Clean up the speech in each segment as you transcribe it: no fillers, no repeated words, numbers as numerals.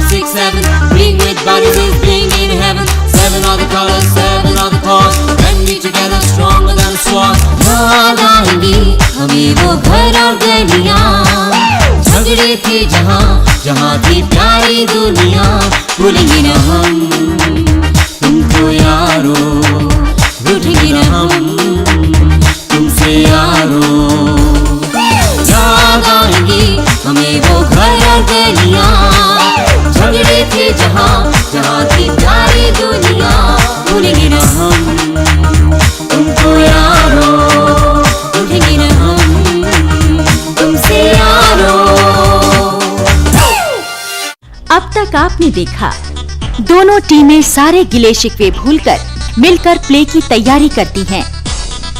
6, 7. Being with buddies is being in heaven. 7 are the colors, 7 are the cause. When we together stronger than a sword. याद आएंगी हमें वो घर और गलियां, झगड़े थे जहाँ जहाँ थी प्यारी दुनिया। भूलेंगे न हम तुमको यारो, रूठेंगे न हम तुमसे यारो। याद आएंगी हमें वो घर और गलियां, झगड़े थे जहाँ जहाँ थी प्यारी दुनिया। भूलेंगे न हम तुमको यारो, रूठेंगे न हम तुमसे यारो। अब तक आपने देखा दोनों टीमें सारे गिले शिकवे भूलकर मिलकर प्ले की तैयारी करती हैं।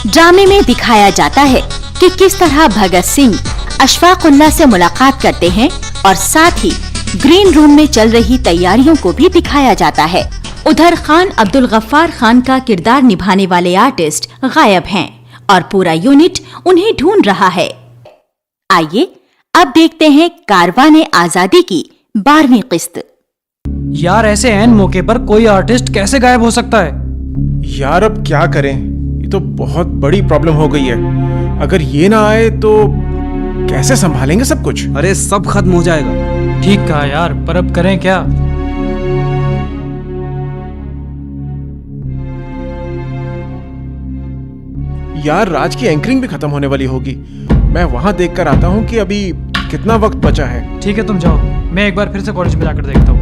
ड्रामे में दिखाया जाता है कि किस तरह भगत सिंह अशफाकुल्लाह से मुलाकात करते हैं और साथ ही ग्रीन रूम में चल रही तैयारियों को भी दिखाया जाता है। उधर खान अब्दुल गफ्फार खान का किरदार निभाने वाले आर्टिस्ट गायब हैं और पूरा यूनिट उन्हें ढूंढ रहा है। आइए अब देखते हैं कारवाने आजादी की 12वीं किस्त। यार ऐसे ऐन मौके पर कोई आर्टिस्ट कैसे गायब हो सकता है? यार अब क्या करें, ये तो बहुत बड़ी प्रॉब्लम हो गई है। अगर ये ना आए तो कैसे संभालेंगे सब कुछ? अरे सब खत्म हो जाएगा। ठीक कहा यार, पर अब करें क्या? यार राज की एंकरिंग भी खत्म होने वाली होगी। मैं वहां देखकर आता हूँ कि अभी कितना वक्त बचा है। ठीक है तुम जाओ, मैं एक बार फिर से कॉलेज में जाकर देखता हूँ।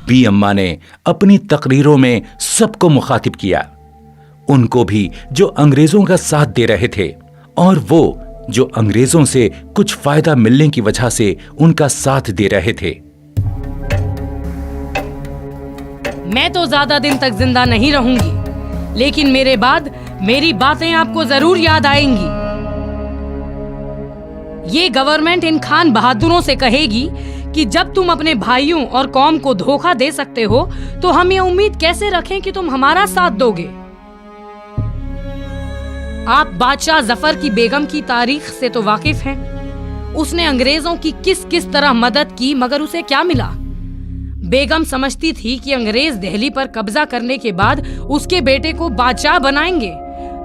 बी अम्मा ने अपनी तकरीरों में सबको मुखातिब किया, उनको भी जो अंग्रेजों का साथ दे रहे थे और वो जो अंग्रेजों से कुछ फायदा मिलने की वजह से उनका साथ दे रहे थे। मैं तो ज्यादा दिन तक जिंदा नहीं रहूंगी, लेकिन मेरे बाद मेरी बातें आपको जरूर याद आएंगी। ये गवर्नमेंट इन खान बहादुरों से कहेगी कि जब तुम अपने भाइयों और कौम को धोखा दे सकते हो तो हम ये उम्मीद कैसे रखें कि तुम हमारा साथ दोगे। आप बादशाह जफर की बेगम की तारीख से तो वाकिफ हैं। उसने अंग्रेजों की किस किस तरह मदद की, मगर उसे क्या मिला? बेगम समझती थी कि अंग्रेज दिल्ली पर कब्जा करने के बाद उसके बेटे को बादशाह बनाएंगे,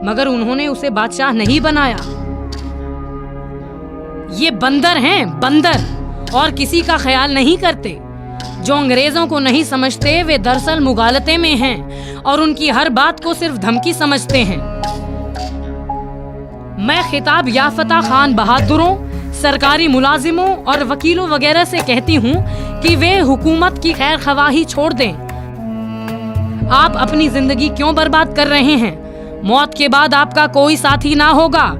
मगर उन्होंने उसे बादशाह नहीं बनाया। ये बंदर हैं, बंदर, और किसी का ख्याल नहीं करते। जो अंग्रेजों को नहीं समझते वे दरअसल मुगालते में हैं और उनकी हर बात को सिर्फ धमकी समझते हैं। मैं खिताब याफ्ता खान बहादुरों, सरकारी मुलाजिमों और वकीलों वगैरह से कहती हूँ कि वे हुकूमत की खैर ख्वाही छोड़ दें। आप अपनी जिंदगी क्यों बर्बाद कर रहे हैं? मौत के बाद आपका कोई साथी ना होगा।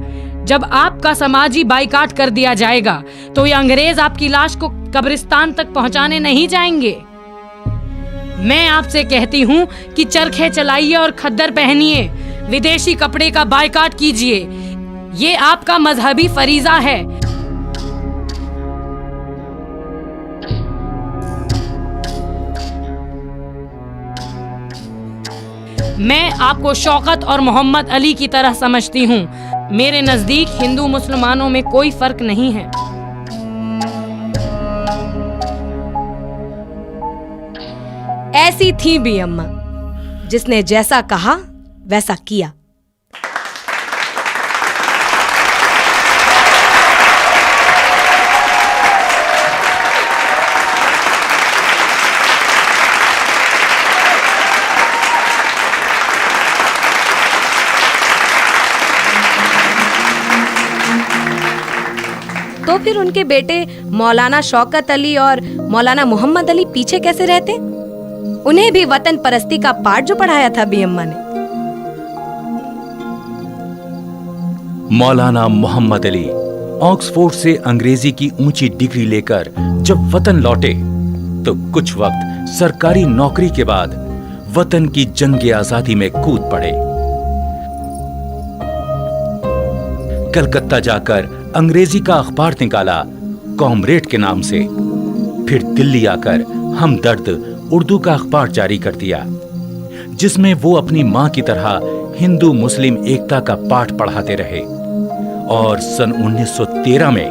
जब आपका समाजी बाइकाट कर दिया जाएगा तो ये अंग्रेज आपकी लाश को कब्रिस्तान तक पहुंचाने नहीं जाएंगे। मैं आपसे कहती हूँ कि चरखे चलाइए और खद्दर पहनिए, विदेशी कपड़े का बाइकाट कीजिए। ये आपका मजहबी फरीजा है। मैं आपको शौकत और मोहम्मद अली की तरह समझती हूँ। मेरे नजदीक हिंदू मुसलमानों में कोई फर्क नहीं है। ऐसी थी भी अम्मा, जिसने जैसा कहा वैसा किया। तो फिर उनके बेटे मौलाना शौकत अली और मौलाना मोहम्मद अली पीछे कैसे रहते? उन्हें भी वतन परस्ती का पाठ जो पढ़ाया था बी अम्मा ने। मौलाना मोहम्मद अली ऑक्सफोर्ड से अंग्रेजी की ऊंची डिग्री लेकर जब वतन लौटे तो कुछ वक्त सरकारी नौकरी के बाद वतन की जंग आजादी में कूद पड़े। कलकत्ता जाकर अंग्रेजी का अखबार निकाला कॉमरेड के नाम से, फिर दिल्ली आकर हमदर्द उर्दू का अखबार जारी कर दिया, जिसमें वो अपनी मां की तरह हिंदू मुस्लिम एकता का पाठ पढ़ाते रहे और सन 1913 में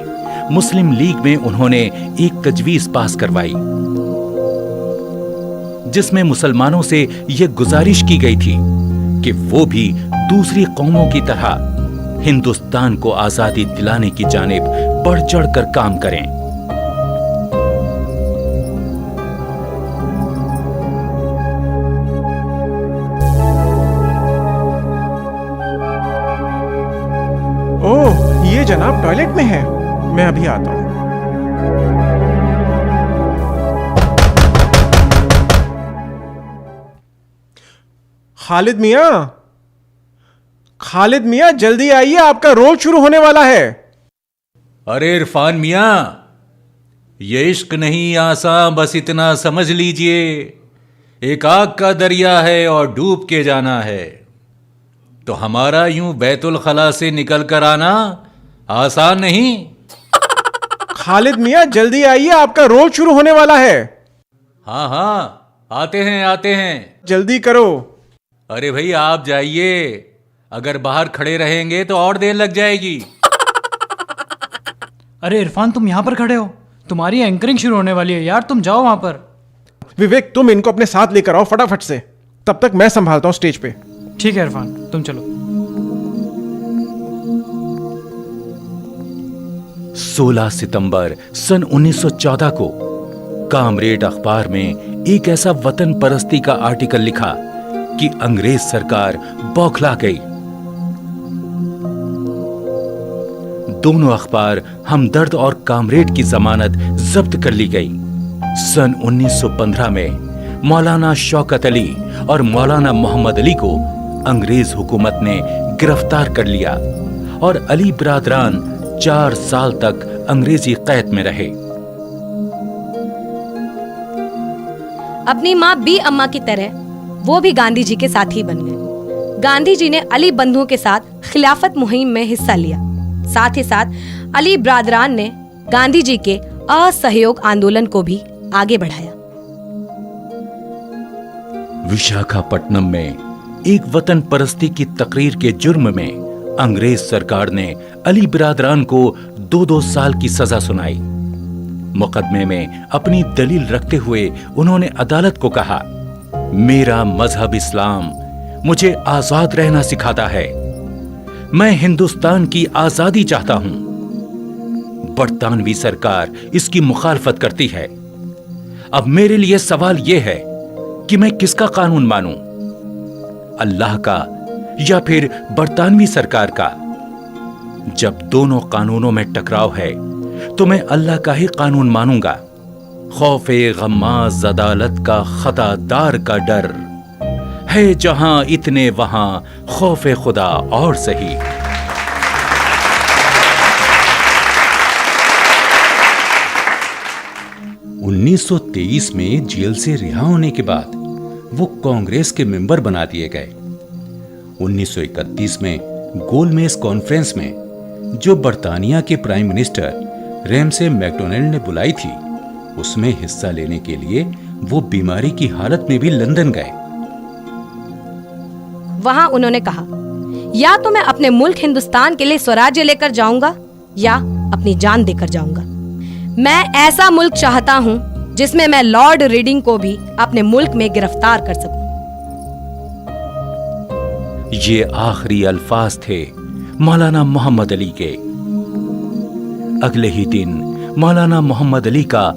मुस्लिम लीग में उन्होंने एक तजवीज पास करवाई जिसमें मुसलमानों से यह गुजारिश की गई थी कि वो भी दूसरी कौमों की तरह हिंदुस्तान को आजादी दिलाने की जानिब बढ़ चढ़कर काम करें। ओह, ये जनाब टॉयलेट में है, मैं अभी आता हूं। खालिद मियां, जल्दी आइए, आपका रोल शुरू होने वाला है। अरे इरफान मियां, ये इश्क नहीं आसान, बस इतना समझ लीजिए, एक आग का दरिया है और डूब के जाना है। तो हमारा यूं बैतुल खला से निकल कर आना आसान नहीं। खालिद मियां, जल्दी आइए, आपका रोल शुरू होने वाला है। हाँ हाँ, आते हैं। जल्दी करो। अरे भाई आप जाइए, अगर बाहर खड़े रहेंगे तो और देर लग जाएगी। अरे इरफान, तुम यहाँ पर खड़े हो, तुम्हारी एंकरिंग शुरू होने वाली है यार, तुम जाओ वहां पर। विवेक, तुम इनको अपने साथ लेकर आओ फटाफट से, तब तक मैं संभालता हूं स्टेज पे। ठीक है इरफान, तुम चलो। 16 सितंबर सन 1914 को कामरेड अखबार में एक ऐसा वतन परस्ती का आर्टिकल लिखा कि अंग्रेज सरकार बौखला गई। दोनों अखबार हमदर्द और कामरेड की जमानत जब्त कर ली गई। सन 1915 में मौलाना शौकत अली और मौलाना मोहम्मद अली को अंग्रेज हुकूमत ने गिरफ्तार कर लिया और अली बिरादरान 4 साल तक अंग्रेजी कैद में रहे। अपनी माँ बी अम्मा की तरह वो भी गांधी जी के साथी बन गए। गांधी जी ने अली बंधुओं के साथ खिलाफत मुहिम में हिस्सा लिया। साथ ही साथ अली ब्रादरान ने गांधी जी के असहयोग आंदोलन को भी आगे बढ़ाया। विशाखापट्टनम में एक वतन परस्ती की तकरीर के जुर्म में अंग्रेज सरकार ने अली बिरादरान को 2-2 साल की सजा सुनाई। मुकदमे में अपनी दलील रखते हुए उन्होंने अदालत को कहा, मेरा मजहब इस्लाम मुझे आजाद रहना सिखाता है। मैं हिंदुस्तान की आजादी चाहता हूं। बरतानवी सरकार इसकी मुखालफत करती है। अब मेरे लिए सवाल यह है कि मैं किसका कानून मानूं, अल्लाह का या फिर बरतानवी सरकार का। जब दोनों कानूनों में टकराव है तो मैं अल्लाह का ही कानून मानूंगा। खौफे गम्माज़ अदालत का खतादार का डर है, जहां इतने वहां खौफे खुदा और सही। (1923) में जेल से रिहा होने के बाद वो कांग्रेस के मेंबर बना दिए गए। 1931 में गोलमेज कॉन्फ्रेंस में, जो बर्तानिया के प्राइम मिनिस्टर रैमसे मैकडोनाल्ड ने बुलाई थी, उसमें हिस्सा लेने के लिए वो बीमारी की हालत में भी लंदन गए। वहां उन्होंने कहा, या तो मैं अपने मुल्क हिंदुस्तान के लिए स्वराज्य लेकर जाऊंगा या अपनी जान देकर जाऊंगा। मैं ऐसा मुल्क चाहता हूं जिसमें मैं लॉर्ड रीडिंग को भी अपने मुल्क में गिरफ्तार कर सकूं। ये आखिरी अल्फाज थे मौलाना मोहम्मद अली के। अगले ही दिन मौलाना मोहम्मद अली का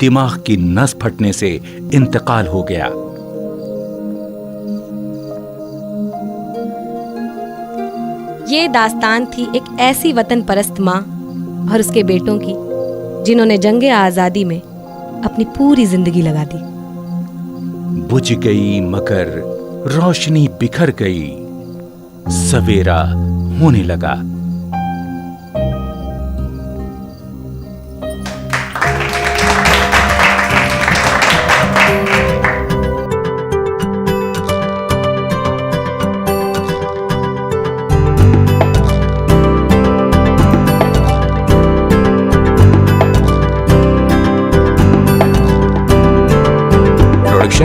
दिमाग की नस फटने से इंतकाल हो गया। ये दास्तान थी एक ऐसी वतन परस्त माँ और उसके बेटों की, जिन्होंने जंगे आजादी में अपनी पूरी जिंदगी लगा दी। बुझ गई मगर रोशनी बिखर गई, सवेरा होने लगा।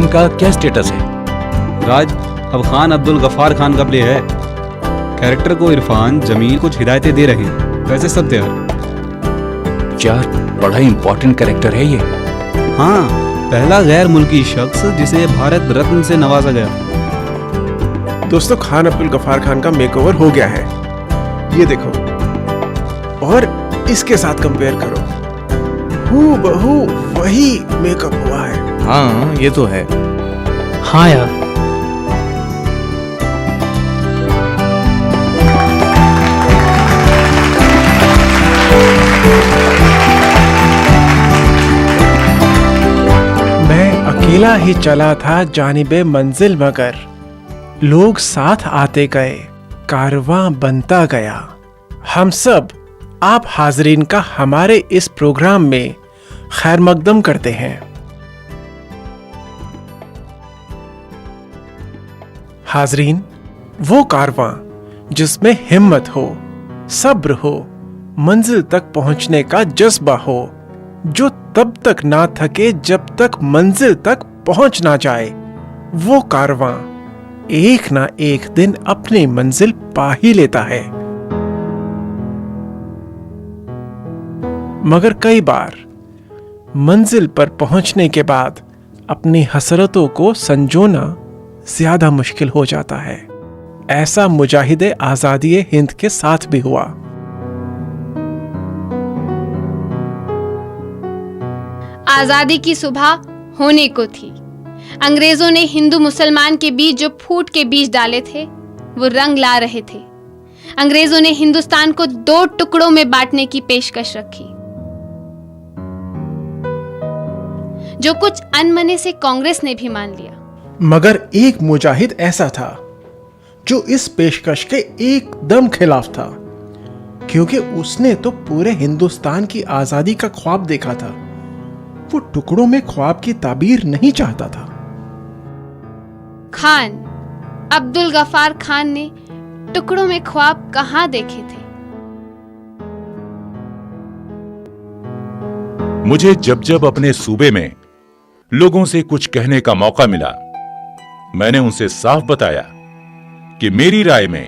का क्या स्टेटस है? राज, अब खान अब्दुल गफ्फार खान का प्ले है। कैरेक्टर को इरफान, जमील कुछ हिदायतें दे रहे हैं। वैसे सब तैयार। यार बड़ा इंपॉर्टेंट कैरेक्टर है ये। हाँ, पहला गैर मुल्की शख्स जिसे भारत रत्न से नवाजा गया। दोस्तों, खान अब्दुल गफ्फार खान का मेकओवर हो गया है, ये देखो, और इसके साथ कंपेयर करो, हूबहू वही मेकअप हुआ है। हाँ ये तो है। हाँ यार, मैं अकेला ही चला था जानिबे मंजिल, मगर लोग साथ आते गए, कारवां बनता गया। हम सब आप हाजरीन का हमारे इस प्रोग्राम में खैर मकदम करते हैं। हाजरीन, वो कारवां जिसमें हिम्मत हो, सब्र हो, मंजिल तक पहुंचने का जज्बा हो, जो तब तक ना थके जब तक मंजिल तक पहुंच ना जाए, वो कारवां एक ना एक दिन अपनी मंजिल पा ही लेता है। मगर कई बार मंजिल पर पहुंचने के बाद अपनी हसरतों को संजोना ज्यादा मुश्किल हो जाता है। ऐसा मुजाहिदे आजादी हिंद के साथ भी हुआ। आजादी की सुबह होने को थी। अंग्रेजों ने हिंदू मुसलमान के बीच जो फूट के बीज डाले थे वो रंग ला रहे थे। अंग्रेजों ने हिंदुस्तान को 2 टुकड़ों में बांटने की पेशकश रखी, जो कुछ अनमने से कांग्रेस ने भी मान लिया। मगर एक मुजाहिद ऐसा था जो इस पेशकश के एकदम खिलाफ था, क्योंकि उसने तो पूरे हिंदुस्तान की आजादी का ख्वाब देखा था। वो टुकड़ों में ख्वाब की ताबीर नहीं चाहता था। खान अब्दुल गफ्फार खान ने टुकड़ों में ख्वाब कहां देखे थे? मुझे जब जब अपने सूबे में लोगों से कुछ कहने का मौका मिला, मैंने उनसे साफ बताया कि मेरी राय में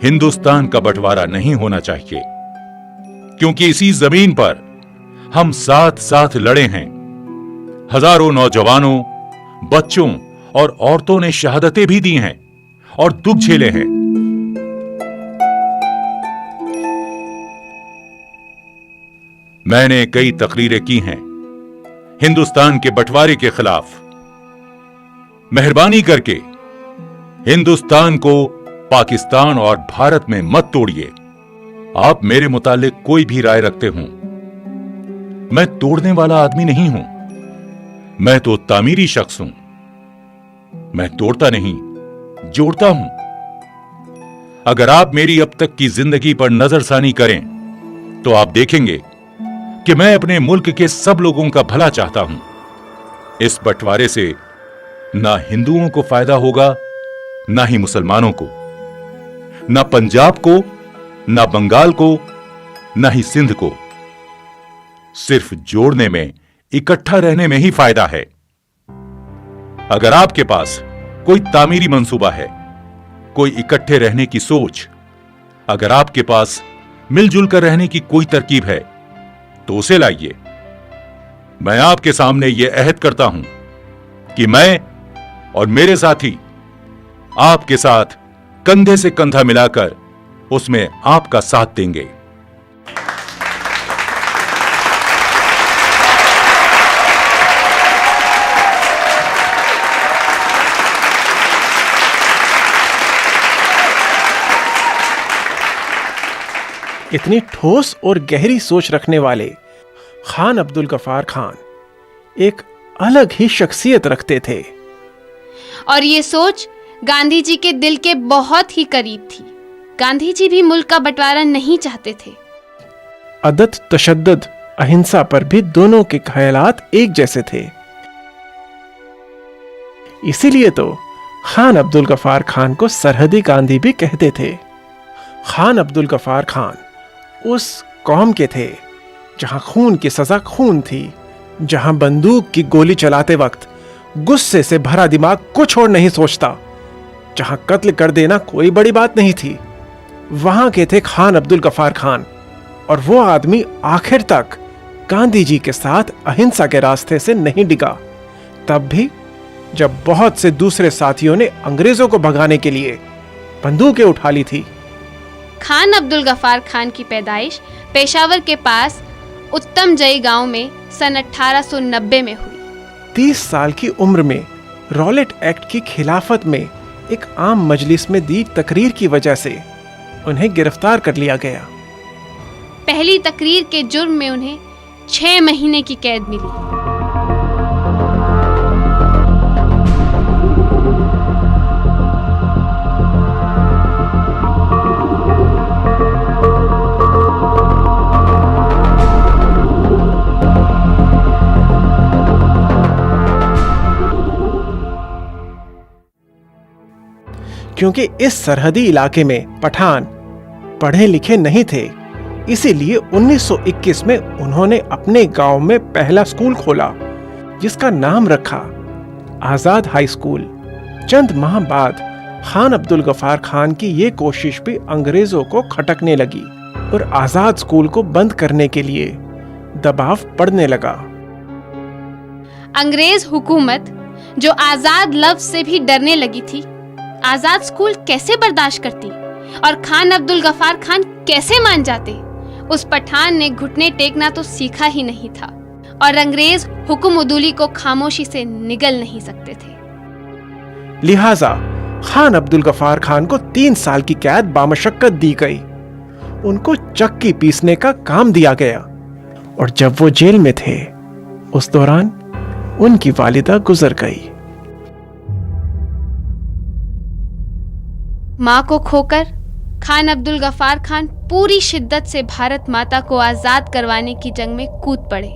हिंदुस्तान का बंटवारा नहीं होना चाहिए, क्योंकि इसी जमीन पर हम साथ साथ लड़े हैं। हजारों नौजवानों, बच्चों और औरतों ने शहादतें भी दी हैं और दुख झेले हैं। मैंने कई तकरीरें की हैं हिंदुस्तान के बंटवारे के खिलाफ। मेहरबानी करके हिंदुस्तान को पाकिस्तान और भारत में मत तोड़िए। आप मेरे मुतालिक कोई भी राय रखते हों, मैं तोड़ने वाला आदमी नहीं हूं। मैं तो तामीरी शख्स हूं। मैं तोड़ता नहीं, जोड़ता हूं। अगर आप मेरी अब तक की जिंदगी पर नजरसानी करें तो आप देखेंगे कि मैं अपने मुल्क के सब लोगों का भला चाहता हूं। इस बंटवारे से ना हिंदुओं को फायदा होगा, ना ही मुसलमानों को, ना पंजाब को, ना बंगाल को, ना ही सिंध को। सिर्फ जोड़ने में, इकट्ठा रहने में ही फायदा है। अगर आपके पास कोई तामीरी मंसूबा है, कोई इकट्ठे रहने की सोच, अगर आपके पास मिलजुल कर रहने की कोई तरकीब है, तो उसे लाइए। मैं आपके सामने यह अहद करता हूं कि मैं और मेरे साथी आपके साथ कंधे से कंधा मिलाकर उसमें आपका साथ देंगे। इतनी ठोस और गहरी सोच रखने वाले खान अब्दुल गफ्फार खान एक अलग ही शख्सियत रखते थे। और ये सोच गांधी जी के दिल के बहुत ही करीब थी। गांधी जी भी मुल्क का बंटवारा नहीं चाहते थे। अदद, तशद्दुद, अहिंसा पर भी दोनों के ख्यालात एक जैसे थे। इसीलिए तो खान अब्दुल गफ्फार खान को सरहदी गांधी भी कहते थे। खान अब्दुल गफ्फार खान उस कौम के थे जहां खून की सजा खून थी, जहां बंदूक की गोली चलाते वक्त गुस्से से भरा दिमाग कुछ और नहीं सोचता, जहां कत्ल कर देना कोई बड़ी बात नहीं थी, वहां के थे खान अब्दुल गफार खान, और वो आदमी आखिर तक गांधी जी के साथ अहिंसा के रास्ते से नहीं डिगा, तब भी जब बहुत से दूसरे साथियों ने अंग्रेजों को भगाने के लिए बंदूकें उठा ली थी। खान अब्दुल गफार खान की पैदाइश पेशावर के पास उत्तम जई गांव में सन 1890 में हुई। 30 साल की उम्र में रॉलेट एक्ट की खिलाफत में एक आम मजलिस में दी तकरीर की वजह से उन्हें गिरफ्तार कर लिया गया। पहली तकरीर के जुर्म में उन्हें 6 महीने की कैद मिली। क्योंकि इस सरहदी इलाके में पठान पढ़े लिखे नहीं थे, इसीलिए 1921 में उन्होंने अपने गांव में पहला स्कूल खोला, जिसका नाम रखा आजाद हाई स्कूल। चंद माह बाद खान अब्दुल गफार खान की ये कोशिश भी अंग्रेजों को खटकने लगी और आजाद स्कूल को बंद करने के लिए दबाव पड़ने लगा। अंग्रेज हुकूमत जो आजाद लफ्ज से भी डरने लगी थी, आजाद स्कूल कैसे बर्दाश्त करती और खान अब्दुल गफार खान कैसे मान जाते। उस पठान ने घुटने टेकना तो सीखा ही नहीं था और अंग्रेज हुक्म उदूली को खामोशी से निगल नहीं सकते थे। लिहाजा खान अब्दुल गफार खान को 3 साल की कैद बामशक्कत दी गई। उनको चक्की पीसने का काम दिया गया और जब वो जेल में थे, उस दौरान उनकी वालिदा गुजर गई। मां को खोकर खान अब्दुल गफार खान पूरी शिद्दत से भारत माता को आजाद करवाने की जंग में कूद पड़े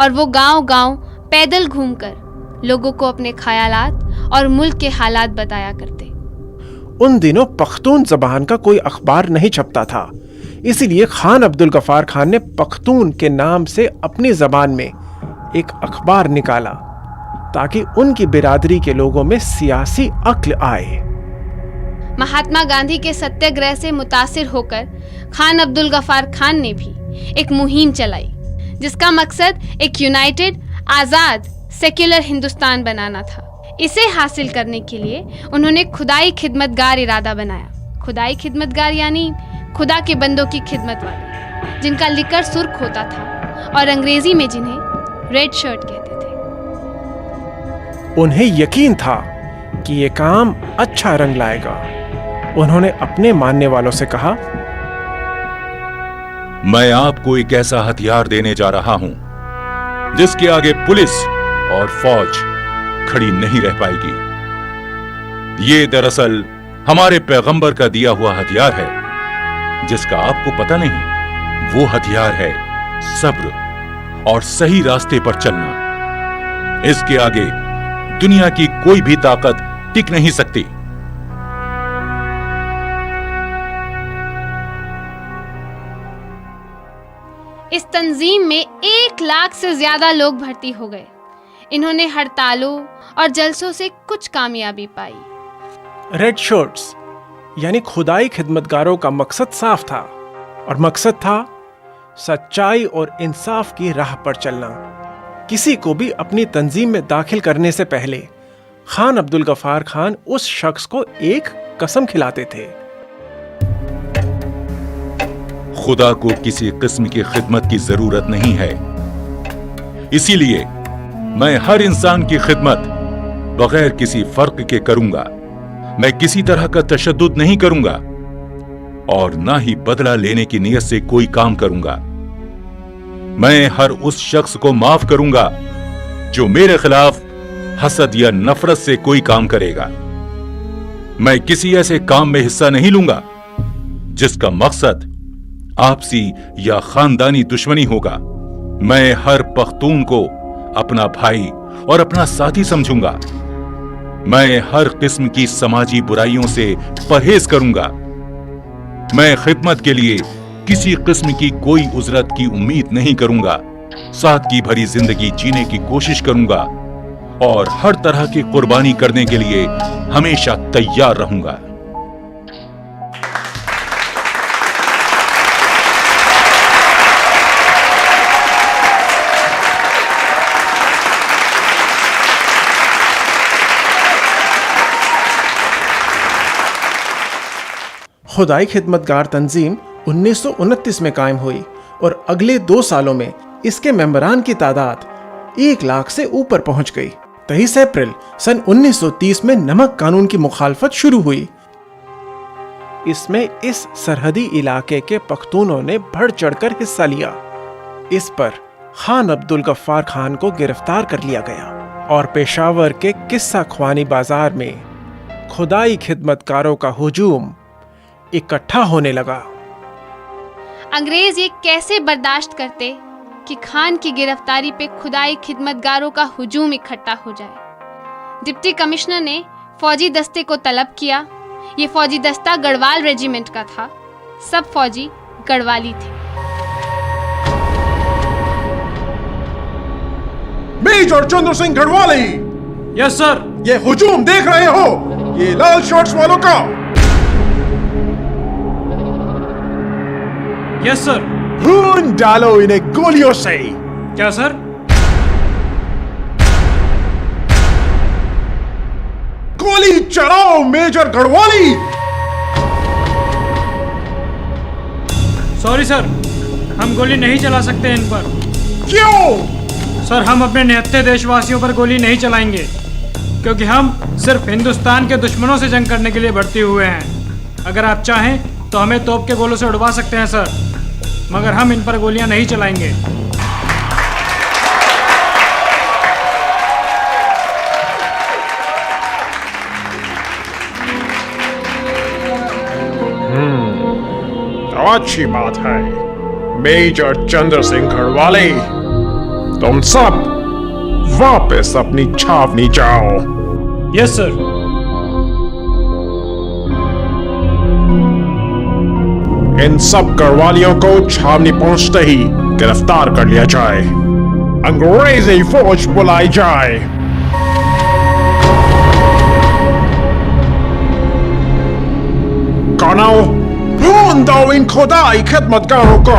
और वो गांव-गांव पैदल घूमकर लोगों को अपने ख्यालात और मुल्क के हालात बताया करते। उन दिनों पख्तून जबान का कोई अखबार नहीं छपता था, इसीलिए खान अब्दुल गफार खान ने पख्तून के नाम से अपनी जबान में एक अखबार निकाला ताकि उनकी बिरादरी के लोगों में सियासी अक्ल आए। महात्मा गांधी के सत्याग्रह से मुतासिर होकर खान अब्दुल गफार खान ने भी एक मुहिम चलाई, जिसका मकसद एक यूनाइटेड, आजाद, सेक्युलर हिंदुस्तान बनाना था। इसे हासिल करने के लिए उन्होंने खुदाई खिदमतगार इरादा बनाया। खुदाई खिदमतगार यानी खुदा के बंदों की खिदमत वाले, जिनका लिकर सुर्ख होता था और अंग्रेजी में जिन्हें रेड शर्ट कहते थे। उन्हें यकीन था कि ये काम अच्छा रंग लाएगा। उन्होंने अपने मानने वालों से कहा, मैं आपको एक ऐसा हथियार देने जा रहा हूं जिसके आगे पुलिस और फौज खड़ी नहीं रह पाएगी। ये दरअसल हमारे पैगंबर का दिया हुआ हथियार है, जिसका आपको पता नहीं। वो हथियार है सब्र और सही रास्ते पर चलना। इसके आगे दुनिया की कोई भी ताकत टिक नहीं सकती। इस तंजीम में 1 लाख से ज्यादा लोग भर्ती हो गए। इन्होंने हड़तालों और जलसों से कुछ कामयाबी पाई। रेड शर्ट्स यानी खुदाई खिदमतगारों का मकसद साफ था, और मकसद था सच्चाई और इंसाफ की राह पर चलना। किसी को भी अपनी तंजीम में दाखिल करने से पहले खान अब्दुल गफार खान उस शख्स को एक कसम खिलाते थे। खुदा को किसी किस्म की खिदमत की जरूरत नहीं है, इसीलिए मैं हर इंसान की खिदमत बगैर किसी फर्क के करूंगा। मैं किसी तरह का तशद्दुद नहीं करूंगा और ना ही बदला लेने की नीयत से कोई काम करूंगा। मैं हर उस शख्स को माफ करूंगा जो मेरे खिलाफ हसद या नफरत से कोई काम करेगा। मैं किसी ऐसे काम में हिस्सा नहीं लूंगा जिसका मकसद आपसी या खानदानी दुश्मनी होगा। मैं हर पख्तून को अपना भाई और अपना साथी समझूंगा। मैं हर किस्म की समाजी बुराइयों से परहेज करूंगा। मैं खिदमत के लिए किसी किस्म की कोई उजरत की उम्मीद नहीं करूंगा। सादगी भरी जिंदगी जीने की कोशिश करूंगा और हर तरह की कुर्बानी करने के लिए हमेशा तैयार रहूंगा। खुदाई खिदमतगार तंजीम 1929 में कायम हुई और अगले 2 सालों में इसके मेंबरान की तादाद 1 लाख से ऊपर पहुंच गई। 23 अप्रैल सन 1930 में नमक कानून की मुखालफत शुरू हुई। इसमें इस सरहदी इलाके के पख्तूनों ने बढ़ चढ़कर हिस्सा लिया। इस पर खान अब्दुल गफ्फार खान को गिरफ्तार कर लिया गया और पेशावर के किस्सा ख्वानी बाजार में खुदाई खिदमतकारों का हुजूम इकट्ठा होने लगा। अंग्रेज ये कैसे बर्दाश्त करते कि खान की गिरफ्तारी पे खुदाई खिदमतगारों का हुजूम इकट्ठा हो जाए। डिप्टी कमिश्नर ने फौजी दस्ते को तलब किया। ये फौजी दस्ता गढ़वाल रेजिमेंट का था। सब फौजी गढ़वाली थे। Major Chandra Singh Garhwali. Yes sir. ये हुजूम देख रहे हो, ये लाल शर्ट्स वालों का। Yes sir. खून डालो इन्हें गोलियों से। क्या सर? गोली चलाओ मेजर गढ़वाली। सॉरी सर, हम गोली नहीं चला सकते इन पर। क्यों? सर, हम अपने निहत्थे देशवासियों पर गोली नहीं चलाएंगे क्योंकि हम सिर्फ हिंदुस्तान के दुश्मनों से जंग करने के लिए भर्ती हुए हैं। अगर आप चाहें तो हमें तोप के गोलों से उड़वा सकते हैं सर, मगर हम इन पर गोलियां नहीं चलाएंगे। अच्छी बात है मेजर चंद्र सिंह गढ़वाली, तुम सब वापस अपनी छावनी जाओ। Yes sir. इन सब गढ़वालियों को छावनी पहुंचते ही गिरफ्तार कर लिया जाए, अंग्रेजी फौज बुलाई जाए। कर्नल, ढूंढ दो इन खुदाई खिदमतगारों को।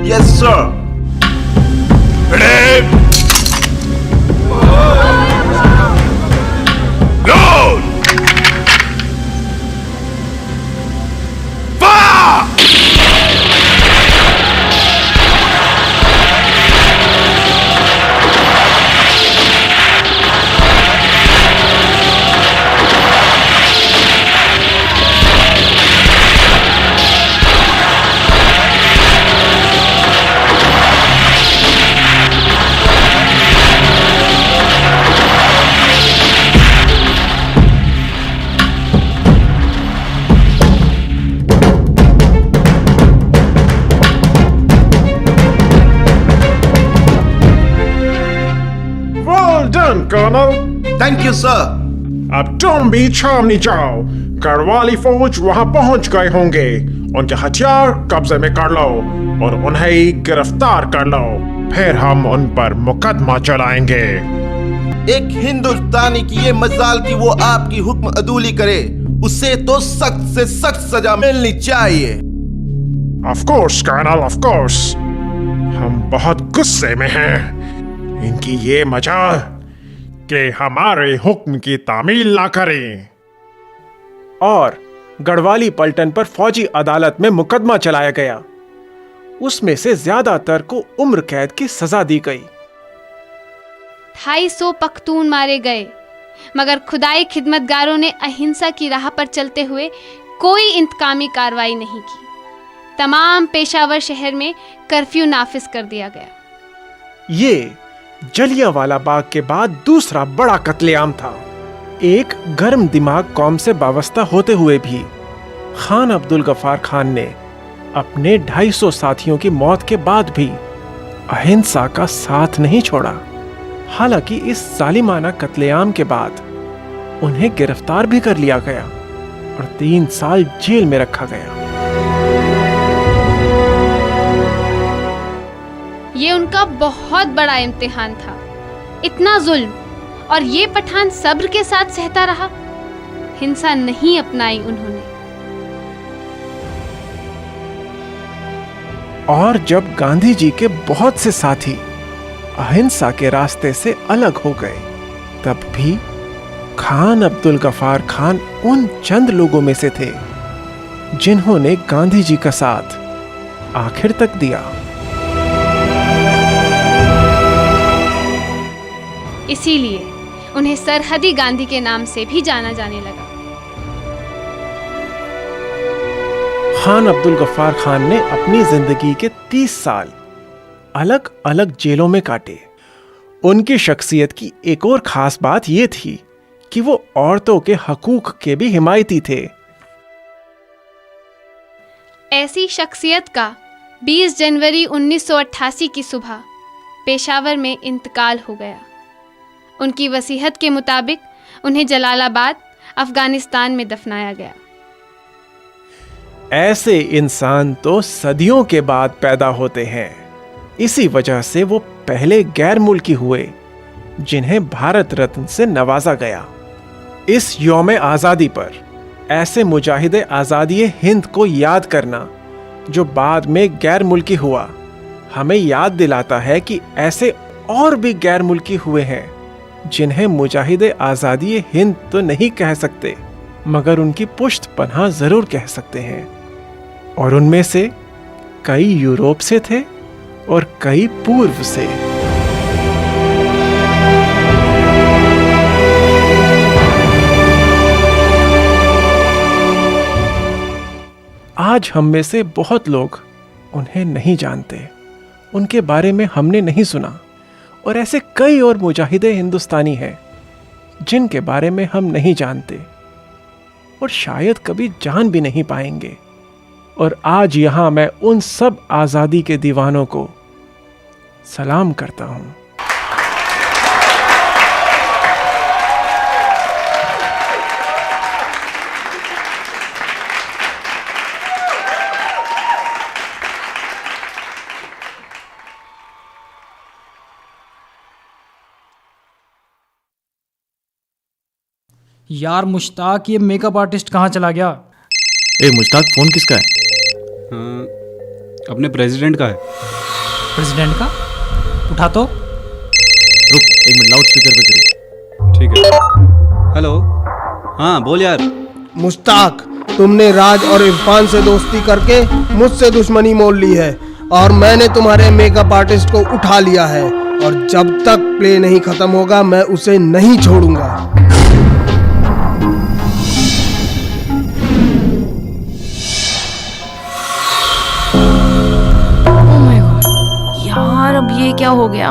Yes sir. Load! Fire! Colonel, thank you sir. अब तुम भी छावनी जाओ। गढ़वाली फौज वहां पहुंच गए होंगे। उनके हथियार कब्जे में कर लो और उन्हें गिरफ्तार कर लो, फिर हम उन पर मुकदमा चलाएंगे। एक हिंदुस्तानी की ये मजाल कि वो आपकी हुक्म अदूली करे, उसे तो सख्त से सख्त सजा मिलनी चाहिए। Of course colonel, of course. हम बहुत गुस्से में हैं। इनकी ये मजाल कि हमारे हुक्म की तामील ना करें। और गढ़वाली पलटन पर फौजी अदालत में मुकदमा चलाया गया। उसमें से ज्यादातर को उम्र कैद की सजा दी गई। 250 पख्तून मारे गए, मगर खुदाई खिदमतगारों ने अहिंसा की राह पर चलते हुए कोई इंतकामी कार्रवाई नहीं की। तमाम पेशावर शहर में कर्फ्यू नाफिज कर दिया गया। ये जलियांवाला बाग के बाद दूसरा बड़ा कत्लेआम था। एक गर्म दिमाग कौम से वाबस्ता होते हुए भी खान अब्दुल गफ्फार खान ने अपने 250 साथियों की मौत के बाद भी अहिंसा का साथ नहीं छोड़ा। हालांकि इस जालिमाना कत्लेआम के बाद उन्हें गिरफ्तार भी कर लिया गया और 3 साल जेल में रखा गया। ये उनका बहुत बड़ा इम्तिहान था। इतना जुल्म, और ये पठान सब्र के साथ सहता रहा। हिंसा नहीं अपनाई उन्होंने। और जब गांधी जी के बहुत से साथी अहिंसा के रास्ते से अलग हो गए, तब भी खान अब्दुल गफ्फार खान उन चंद लोगों में से थे जिन्होंने गांधी जी का साथ आखिर तक दिया। इसीलिए उन्हें सरहदी गांधी के नाम से भी जाना जाने लगा। खान अब्दुल गफ्फार खान ने अपनी जिंदगी के 30 साल अलग अलग जेलों में काटे। उनकी शख्सियत की एक और खास बात यह थी कि वो औरतों के हकूक के भी हिमायती थे। ऐसी शख्सियत का 20 जनवरी 1988 की सुबह पेशावर में इंतकाल हो गया। उनकी वसीयत के मुताबिक उन्हें जलालाबाद, अफगानिस्तान में दफनाया गया। ऐसे इंसान तो सदियों के बाद पैदा होते हैं। इसी वजह से वो पहले गैर मुल्की हुए जिन्हें भारत रत्न से नवाजा गया। इस यौम आज़ादी पर ऐसे मुजाहिदे आज़ादी हिंद को याद करना जो बाद में गैर मुल्की हुआ, हमें याद दिलाता है कि ऐसे और भी गैर मुल्की हुए हैं जिन्हें मुजाहिदे आज़ादी हिंद तो नहीं कह सकते, मगर उनकी पुश्त पनाह जरूर कह सकते हैं। और उनमें से कई यूरोप से थे और कई पूर्व से। आज हम में से बहुत लोग उन्हें नहीं जानते, उनके बारे में हमने नहीं सुना। और ऐसे कई और मुजाहिदे हिंदुस्तानी हैं जिनके बारे में हम नहीं जानते और शायद कभी जान भी नहीं पाएंगे। और आज यहां मैं उन सब आज़ादी के दीवानों को सलाम करता हूं। यार मुश्ताक, ये मेकअप आर्टिस्ट कहाँ चला गया? ए मुश्ताक, फोन किसका है? अपने प्रेसिडेंट का है। प्रेसिडेंट का? उठा तो। रुक, एक मिनट लाउड स्पीकर पे करिए। ठीक है। हेलो, हाँ बोल यार। मुश्ताक, तुमने राज और इरफान से दोस्ती करके मुझसे दुश्मनी मोल ली है और मैंने तुम्हारे मेकअप आर्टिस्ट को उठा लिया है और जब तक प्ले नहीं खत्म होगा मैं उसे नहीं छोड़ूंगा। यार अब ये क्या हो गया?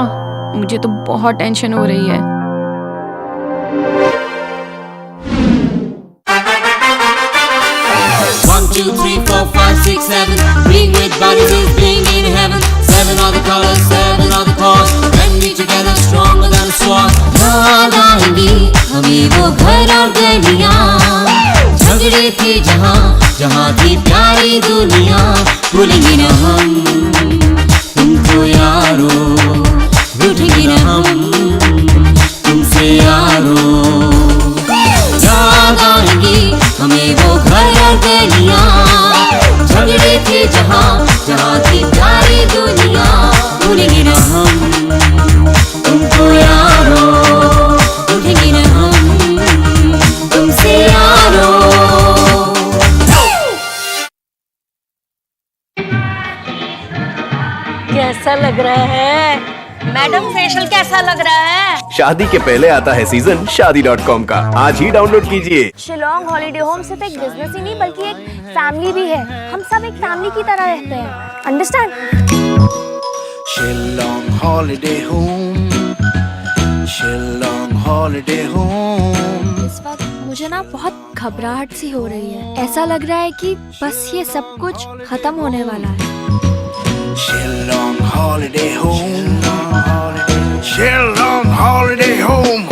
मुझे तो बहुत टेंशन हो रही है। One, two, three, four, five, six, seven. Bling with bodies is bling in heaven. Seven are the colors, seven are the cause. When we together stronger than a sword. याद आएंगी हमें वो घर और गलियां, झगड़े थे जहाँ जहाँ थी प्यारी दुनिया। भूलेंगे न हम तुमको यारो, रूठेंगे न हम तुमसे यारो। याद आएंगी हमें वो घर और गलियां, झगड़े थे जहाँ जहाँ थी प्यारी दुनिया। भूलेंगे न हम तुमको यारो, रूठेंगे न हम तुमसे यारो। कैसा लग रहा है मैडम? फेशियल कैसा लग रहा है? शादी के पहले आता है सीजन शादी.com का, आज ही डाउनलोड कीजिए। शिलोंग हॉलिडे होम सिर्फ एक बिजनेस ही नहीं बल्कि एक फैमिली भी है। हम सब एक फैमिली की तरह रहते हैं, understand? Shillong holiday home, Shillong holiday home. इस वक्त मुझे ना बहुत घबराहट सी हो रही है। ऐसा लग रहा है कि बस ये सब कुछ खत्म होने वाला है। Shillong Holiday Home, Shillong Holiday Home.